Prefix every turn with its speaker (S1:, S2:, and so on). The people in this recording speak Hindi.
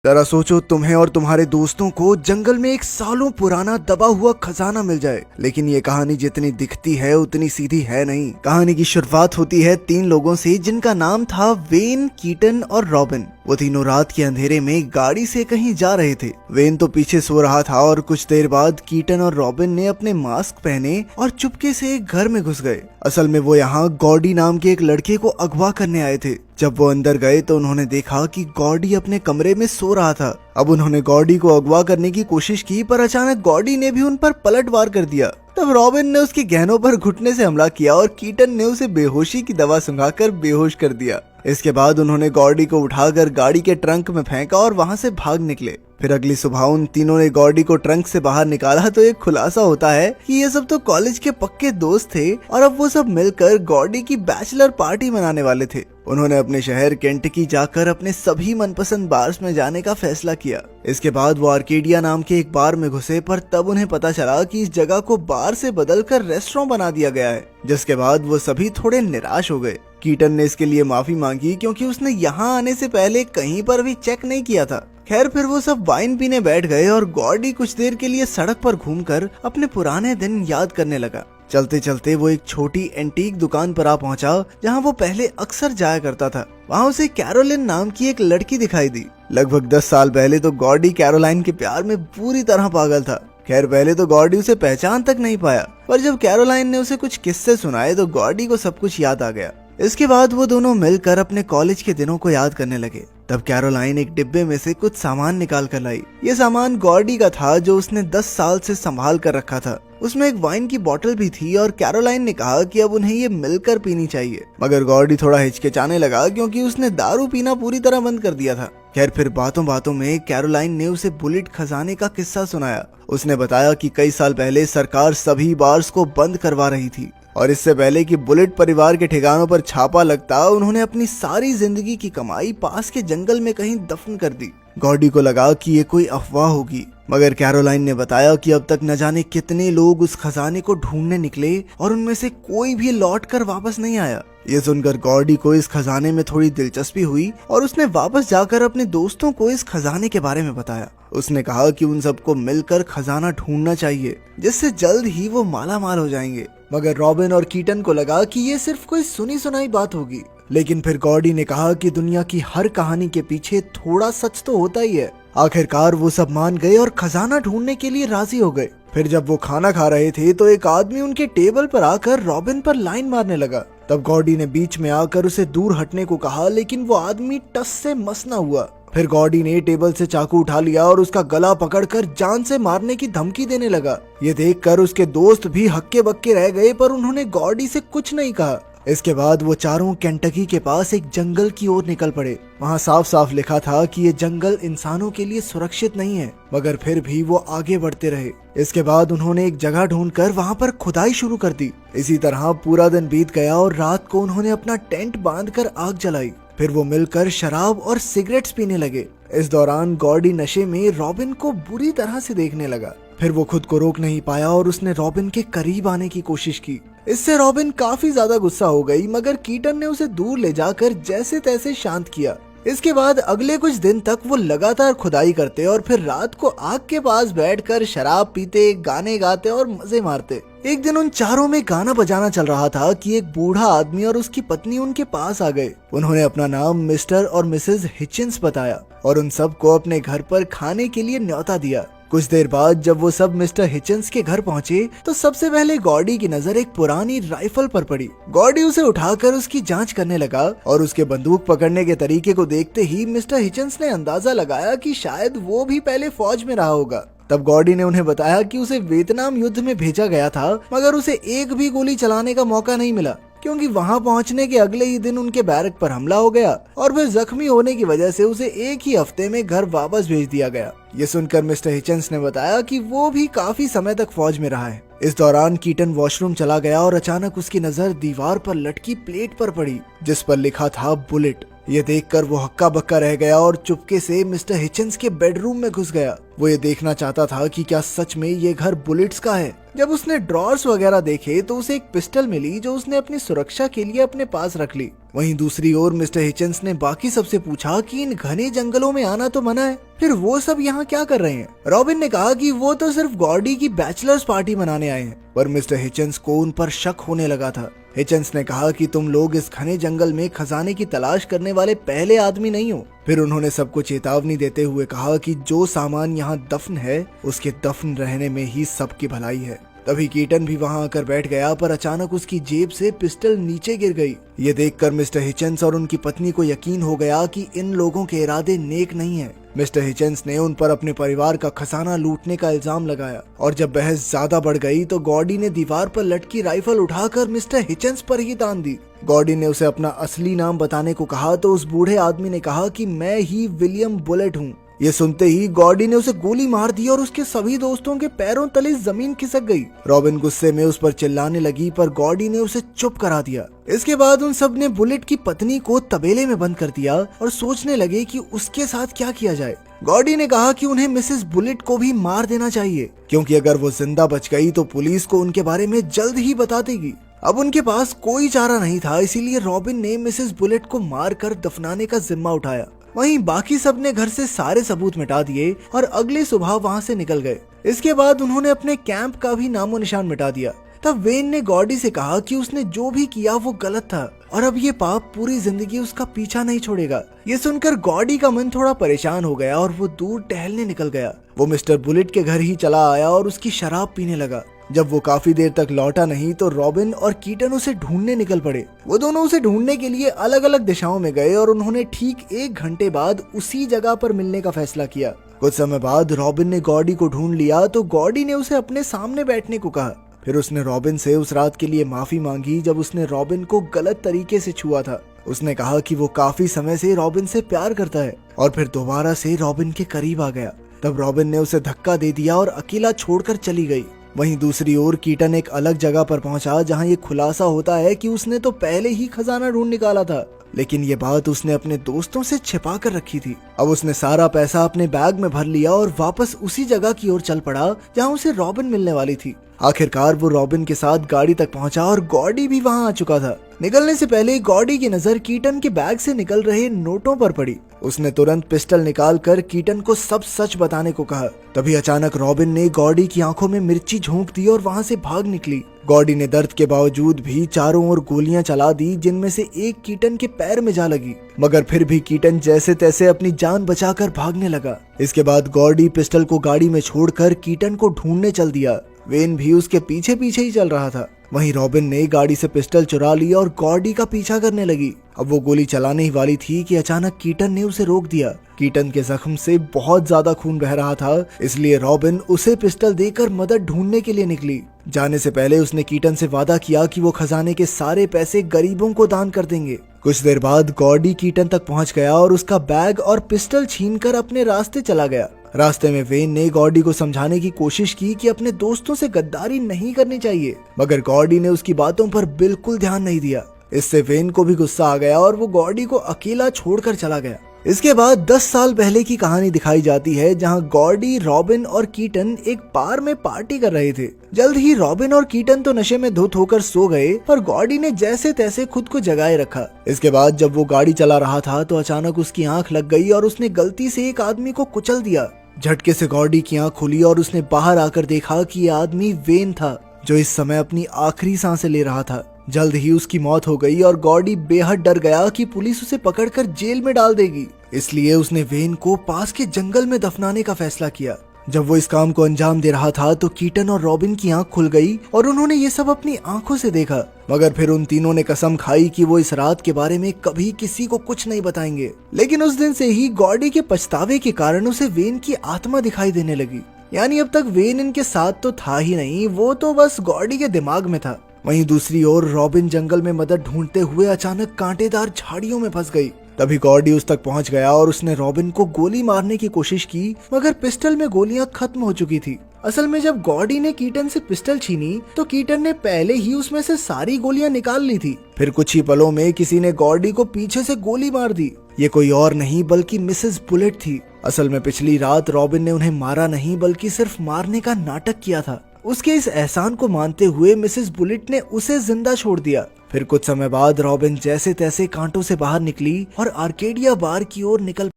S1: जरा सोचो, तुम्हें और तुम्हारे दोस्तों को जंगल में एक सालों पुराना दबा हुआ खजाना मिल जाए। लेकिन ये कहानी जितनी दिखती है उतनी सीधी है नहीं। कहानी की शुरुआत होती है 3 लोगों से जिनका नाम था वेन, कीटन और रॉबिन। वो तीनों रात के अंधेरे में गाड़ी से कहीं जा रहे थे। वेन तो पीछे सो रहा था और कुछ देर बाद कीटन और रॉबिन ने अपने मास्क पहने और चुपके से एक घर में घुस गए। असल में वो यहाँ गॉडी नाम के एक लड़के को अगवा करने आए थे। जब वो अंदर गए तो उन्होंने देखा कि गॉडी अपने कमरे में सो रहा था। अब उन्होंने गॉडी को अगवा करने की कोशिश की, पर अचानक गॉडी ने भी उन पर पलटवार कर दिया। तब रॉबिन ने उसके गहनों पर घुटने से हमला किया और कीटन ने उसे बेहोशी की दवा सुंघाकर बेहोश कर दिया। इसके बाद उन्होंने गॉडी को उठाकर गाड़ी के ट्रंक में फेंका और वहां से भाग निकले। फिर अगली सुबह उन तीनों ने गॉडी को ट्रंक से बाहर निकाला तो एक खुलासा होता है कि ये सब तो कॉलेज के पक्के दोस्त थे और अब वो सब मिलकर गॉडी की बैचलर पार्टी मनाने वाले थे। उन्होंने अपने शहर केंटकी जाकर अपने सभी मनपसंद बार्स में जाने का फैसला किया। इसके बाद वो आर्केडिया नाम के एक बार में घुसे, पर तब उन्हें पता चला कि इस जगह को बार से बदलकर रेस्टोरेंट बना दिया गया है। जिसके बाद वो सभी थोड़े निराश हो गए। कीटन ने इसके लिए माफी मांगी क्योंकि उसने यहाँ आने से पहले कहीं पर भी चेक नहीं किया था। खैर, फिर वो सब वाइन पीने बैठ गए और गॉडी कुछ देर के लिए सड़क पर घूमकर अपने पुराने दिन याद करने लगा। चलते चलते वो एक छोटी एंटीक दुकान पर आ पहुंचा जहां वो पहले अक्सर जाया करता था। वहां उसे कैरोलिन नाम की एक लड़की दिखाई दी। लगभग 10 साल पहले तो गॉडी कैरोलाइन के प्यार में पूरी तरह पागल था। खैर, पहले तो गॉडी उसे पहचान तक नहीं पाया, पर जब कैरोलाइन ने उसे कुछ किस्से सुनाए तो गॉडी को सब कुछ याद आ गया। इसके बाद वो दोनों मिलकर अपने कॉलेज के दिनों को याद करने लगे। तब कैरोलाइन एक डिब्बे में से कुछ सामान निकाल कर लाई। ये सामान गॉडी का था जो उसने 10 साल से संभाल कर रखा था। उसमें एक वाइन की बोतल भी थी और कैरोलाइन ने कहा कि अब उन्हें ये मिलकर पीनी चाहिए। मगर गॉडी थोड़ा हिचकिचाने लगा क्योंकि उसने दारू पीना पूरी तरह बंद कर दिया था। खैर, फिर बातों बातों में कैरोलाइन ने उसे बुलेट खजाने का किस्सा सुनाया। उसने बताया कि कई साल पहले सरकार सभी बार्स को बंद करवा रही थी और इससे पहले कि बुलेट परिवार के ठिकानों पर छापा लगता, उन्होंने अपनी सारी जिंदगी की कमाई पास के जंगल में कहीं दफन कर दी। गॉडी को लगा कि ये कोई अफवाह होगी, मगर कैरोलाइन ने बताया कि अब तक न जाने कितने लोग उस खजाने को ढूंढने निकले और उनमें से कोई भी लौट कर वापस नहीं आया। ये सुनकर गॉडी को इस खजाने में थोड़ी दिलचस्पी हुई और उसने वापस जाकर अपने दोस्तों को इस खजाने के बारे में बताया। उसने कहा कि उन सबको मिलकर खजाना ढूंढना चाहिए, जिससे जल्द ही वो माला माल हो जाएंगे। मगर रॉबिन और कीटन को लगा कि ये सिर्फ कोई सुनी सुनाई बात होगी। लेकिन फिर गॉडी ने कहा कि दुनिया की हर कहानी के पीछे थोड़ा सच तो होता ही है। आखिरकार वो सब मान गए और खजाना ढूंढने के लिए राजी हो गए। फिर जब वो खाना खा रहे थे तो एक आदमी उनके टेबल पर आकर रॉबिन पर लाइन मारने लगा। तब गॉडी ने बीच में आकर उसे दूर हटने को कहा, लेकिन वो आदमी टस से मस न हुआ। फिर गॉडी ने टेबल से चाकू उठा लिया और उसका गला पकड़कर जान से मारने की धमकी देने लगा। ये देखकर उसके दोस्त भी हक्के बक्के रह गए, पर उन्होंने गॉडी से कुछ नहीं कहा। इसके बाद वो चारों केंटकी के पास एक जंगल की ओर निकल पड़े। वहाँ साफ साफ लिखा था कि ये जंगल इंसानों के लिए सुरक्षित नहीं है, मगर फिर भी वो आगे बढ़ते रहे। इसके बाद उन्होंने एक जगह ढूंढकर वहाँ पर खुदाई शुरू कर दी। इसी तरह पूरा दिन बीत गया और रात को उन्होंने अपना टेंट बांधकर आग जलाई। फिर वो मिलकर शराब और सिगरेट्स पीने लगे। इस दौरान गॉडी नशे में रॉबिन को बुरी तरह से देखने लगा। फिर वो खुद को रोक नहीं पाया और उसने रॉबिन के करीब आने की कोशिश की। इससे रॉबिन काफी ज्यादा गुस्सा हो गई, मगर कीटन ने उसे दूर ले जाकर जैसे तैसे शांत किया। इसके बाद अगले कुछ दिन तक वो लगातार खुदाई करते और फिर रात को आग के पास बैठकर शराब पीते, गाने गाते और मजे मारते। एक दिन उन चारों में गाना बजाना चल रहा था कि एक बूढ़ा आदमी और उसकी पत्नी उनके पास आ गए। उन्होंने अपना नाम मिस्टर और मिसेस हिचिंस बताया और उन सबको अपने घर पर खाने के लिए न्योता दिया। कुछ देर बाद जब वो सब मिस्टर हिचिंस के घर पहुंचे तो सबसे पहले गॉडी की नजर एक पुरानी राइफल पर पड़ी। गॉडी उसे उठाकर उसकी जांच करने लगा और उसके बंदूक पकड़ने के तरीके को देखते ही मिस्टर हिचिंस ने अंदाजा लगाया कि शायद वो भी पहले फौज में रहा होगा। तब गॉडी ने उन्हें बताया कि उसे वियतनाम युद्ध में भेजा गया था, मगर उसे एक भी गोली चलाने का मौका नहीं मिला क्योंकि वहां पहुंचने के अगले ही दिन उनके बैरक पर हमला हो गया और फिर जख्मी होने की वजह से उसे एक ही हफ्ते में घर वापस भेज दिया गया। ये सुनकर मिस्टर हिचंस ने बताया कि वो भी काफी समय तक फौज में रहा है। इस दौरान कीटन वॉशरूम चला गया और अचानक उसकी नजर दीवार पर लटकी प्लेट पर पड़ी जिस पर लिखा था बुलेट। ये देखकर वो हक्का बक्का रह गया और चुपके से मिस्टर हिचंस के बेडरूम में घुस गया। वो ये देखना चाहता था कि क्या सच में ये घर बुलेट्स का है। जब उसने ड्रॉर्स वगैरह देखे तो उसे एक पिस्टल मिली जो उसने अपनी सुरक्षा के लिए अपने पास रख ली। वहीं दूसरी ओर मिस्टर हिचन्स ने बाकी सबसे पूछा कि इन घने जंगलों में आना तो मना है, फिर वो सब यहाँ क्या कर रहे हैं। रॉबिन ने कहा कि वो तो सिर्फ गॉर्डी की बैचलर्स पार्टी मनाने आए हैं, पर मिस्टर हिचन्स को उन पर शक होने लगा था। हिचन्स ने कहा कि तुम लोग इस घने जंगल में खजाने की तलाश करने वाले पहले आदमी नहीं हो। फिर उन्होंने सबको चेतावनी देते हुए कहा कि जो सामान यहाँ दफन है उसके दफन रहने में ही सबकी भलाई है। तभी कीटन भी वहां आकर बैठ गया, पर अचानक उसकी जेब से पिस्टल नीचे गिर गई। ये देखकर मिस्टर हिचन्स और उनकी पत्नी को यकीन हो गया कि इन लोगों के इरादे नेक नहीं है। मिस्टर हिचन्स ने उन पर अपने परिवार का खजाना लूटने का इल्जाम लगाया, और जब बहस ज्यादा बढ़ गई तो गॉडी ने दीवार पर लटकी राइफल उठाकर मिस्टर हिचन्स पर ही तान दी। गॉडी ने उसे अपना असली नाम बताने को कहा तो उस बूढ़े आदमी ने कहा कि मैं ही विलियम बुलेट हूँ। ये सुनते ही गॉडी ने उसे गोली मार दी और उसके सभी दोस्तों के पैरों तले जमीन खिसक गई। रॉबिन गुस्से में उस पर चिल्लाने लगी, पर गॉडी ने उसे चुप करा दिया। इसके बाद उन सब ने बुलेट की पत्नी को तबेले में बंद कर दिया और सोचने लगे कि उसके साथ क्या किया जाए। गॉडी ने कहा कि उन्हें मिसेस बुलेट को भी मार देना चाहिए, क्योंकि अगर वो जिंदा बच गई तो पुलिस को उनके बारे में जल्द ही बता देगी। अब उनके पास कोई चारा नहीं था, इसीलिए रॉबिन ने मिसेस बुलेट को मारकर दफनाने का जिम्मा उठाया। वहीं बाकी सब ने घर से सारे सबूत मिटा दिए और अगली सुबह वहां से निकल गए। इसके बाद उन्होंने अपने कैंप का भी नामो निशान मिटा दिया। तब वेन ने गॉडी से कहा कि उसने जो भी किया वो गलत था और अब ये पाप पूरी जिंदगी उसका पीछा नहीं छोड़ेगा। ये सुनकर गॉडी का मन थोड़ा परेशान हो गया और वो दूर टहलने निकल गया। वो मिस्टर बुलेट के घर ही चला आया और उसकी शराब पीने लगा। जब वो काफी देर तक लौटा नहीं तो रॉबिन और कीटन उसे ढूंढने निकल पड़े। वो दोनों उसे ढूंढने के लिए अलग अलग दिशाओं में गए और उन्होंने ठीक 1 घंटे बाद उसी जगह पर मिलने का फैसला किया। कुछ समय बाद रॉबिन ने गॉडी को ढूंढ लिया तो गॉडी ने उसे अपने सामने बैठने को कहा। फिर उसने रॉबिन से उस रात के लिए माफी मांगी जब उसने रॉबिन को गलत तरीके से छुआ था। उसने कहा कि वो काफी समय से रॉबिन से प्यार करता है और फिर दोबारा से रॉबिन के करीब आ गया। तब रॉबिन ने उसे धक्का दे दिया और अकेला छोड़कर चली गई। वहीं दूसरी ओर कीटन एक अलग जगह पर पहुंचा जहां ये खुलासा होता है कि उसने तो पहले ही खजाना ढूंढ निकाला था, लेकिन ये बात उसने अपने दोस्तों से छिपा कर रखी थी। अब उसने सारा पैसा अपने बैग में भर लिया और वापस उसी जगह की ओर चल पड़ा जहां उसे रॉबिन मिलने वाली थी। आखिरकार वो रॉबिन के साथ गाड़ी तक पहुंचा और गॉडी भी वहां आ चुका था। निकलने से पहले गॉडी की नजर कीटन के बैग से निकल रहे नोटों पर पड़ी। उसने तुरंत पिस्टल निकालकर कीटन को सब सच बताने को कहा। तभी अचानक रॉबिन ने गॉडी की आंखों में मिर्ची झोंक दी और वहां से भाग निकली। गॉडी ने दर्द के बावजूद भी चारों ओर गोलियां चला दी, जिनमें से एक कीटन के पैर में जा लगी, मगर फिर भी कीटन जैसे तैसे अपनी जान बचाकर भागने लगा। इसके बाद गॉडी पिस्टल को गाड़ी में छोड़कर कीटन को ढूंढने चल दिया। वेन भी उसके पीछे पीछे ही चल रहा था। वहीं रॉबिन ने गाड़ी से पिस्टल चुरा ली और गॉडी का पीछा करने लगी। अब वो गोली चलाने ही वाली थी कि अचानक कीटन ने उसे रोक दिया। कीटन के जख्म से बहुत ज्यादा खून बह रहा था, इसलिए रॉबिन उसे पिस्टल देकर मदद ढूंढने के लिए निकली। जाने से पहले उसने कीटन से वादा किया कि वो खजाने के सारे पैसे गरीबों को दान कर देंगे। कुछ देर बाद गॉडी कीटन तक पहुंच गया और उसका बैग और पिस्टल छीनकर अपने रास्ते चला गया। रास्ते में वेन ने गॉडी को समझाने की कोशिश की कि अपने दोस्तों से गद्दारी नहीं करनी चाहिए, मगर गॉडी ने उसकी बातों पर बिल्कुल ध्यान नहीं दिया। इससे वेन को भी गुस्सा आ गया और वो गॉडी को अकेला छोड़कर चला गया। इसके बाद 10 साल पहले की कहानी दिखाई जाती है, जहां गॉडी, रॉबिन और कीटन एक बार में पार्टी कर रहे थे। जल्द ही रॉबिन और कीटन तो नशे में धुत होकर सो गए, पर गॉडी ने जैसे तैसे खुद को जगाए रखा। इसके बाद जब वो गाड़ी चला रहा था तो अचानक उसकी आंख लग गई और उसने गलती से एक आदमी को कुचल दिया। झटके से गॉडी की आंख खुली और उसने बाहर आकर देखा कि ये आदमी वेन था, जो इस समय अपनी आखिरी सांसें ले रहा था। जल्द ही उसकी मौत हो गई और गॉडी बेहद डर गया कि पुलिस उसे पकड़कर जेल में डाल देगी। इसलिए उसने वेन को पास के जंगल में दफनाने का फैसला किया। जब वो इस काम को अंजाम दे रहा था तो कीटन और रॉबिन की आंख खुल गई और उन्होंने ये सब अपनी आंखों से देखा, मगर फिर उन तीनों ने कसम खाई कि वो इस रात के बारे में कभी किसी को कुछ नहीं बताएंगे। लेकिन उस दिन से ही गॉडी के पछतावे के कारण उसे वेन की आत्मा दिखाई देने लगी। यानी अब तक वेन इनके साथ तो था ही नहीं, वो तो बस गॉडी के दिमाग में था। वहीं दूसरी ओर रॉबिन जंगल में मदद ढूंढते हुए अचानक कांटेदार झाड़ियों में फंस गई। तभी गॉडी उस तक पहुंच गया और उसने रॉबिन को गोली मारने की कोशिश की, मगर पिस्टल में गोलियां खत्म हो चुकी थी। असल में जब गॉडी ने कीटन से पिस्टल छीनी तो कीटन ने पहले ही उसमें से सारी गोलियां निकाल ली थी। फिर कुछ ही पलों में किसी ने गॉडी को पीछे से गोली मार दी। ये कोई और नहीं बल्कि मिसेस बुलेट थी। असल में पिछली रात रॉबिन ने उन्हें मारा नहीं बल्कि सिर्फ मारने का नाटक किया था। उसके इस एहसान को मानते हुए मिसेस बुलेट ने उसे जिंदा छोड़ दिया। फिर कुछ समय बाद रॉबिन जैसे तैसे कांटों से बाहर निकली और आर्केडिया बार की ओर निकल